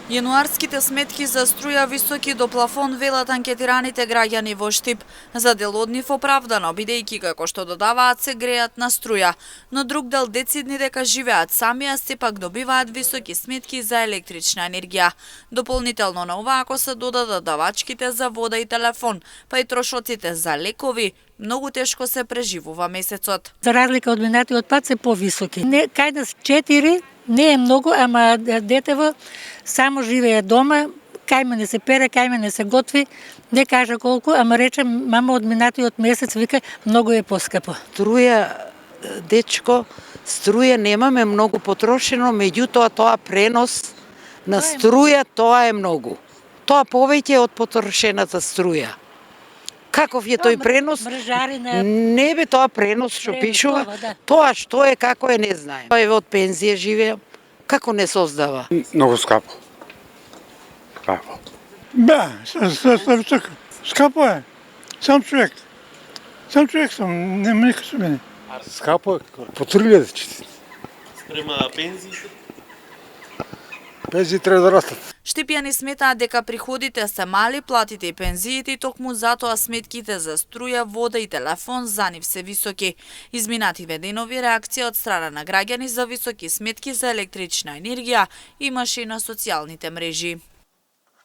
Јануарските сметки за струја високи до плафон, велат анкетираните граѓани во Штип. За дел од нив оправдано, бидејќи како што додаваат се греат на струја, но друг дел децидни дека живеат сами, а сепак добиваат високи сметки за електрична енергија. Дополнително на ова, ако се додадат давачките за вода и телефон, па и трошоците за лекови, многу тешко се преживува месецот. За разлика од минатиот пат се повисоки. Не, кајде 4 не е многу, ама детево само живее дома, кај мене се пере, кај мене се готви, не кажа колку, ама рече мама од минатиот месец вика многу е поскапо. Струја, дечко, струја немаме многу потрошено, меѓутоа тоа пренос на струја, тоа е многу. Тоа повеќе од потрошената струја. Каков е тој пренос? Не бе тоа пренос што пишува. Тоа што е, како е, не знаем. Тоа е од пензија живеам. Како не создава? Многу скапо. Скапо. Да, скапо е. Сам човек. Сам човек сам, нема никој со мене. Скапо е, по 3000. Спрема пензиите? Пензии треба да растат. Штипјани сметаат дека приходите се мали, платите и пензиите, и токму затоа сметките за струја, вода и телефон за нив се високи. Изминативе денови реакција од страна на граѓани за високи сметки за електрична енергија имаше и на социјалните мрежи.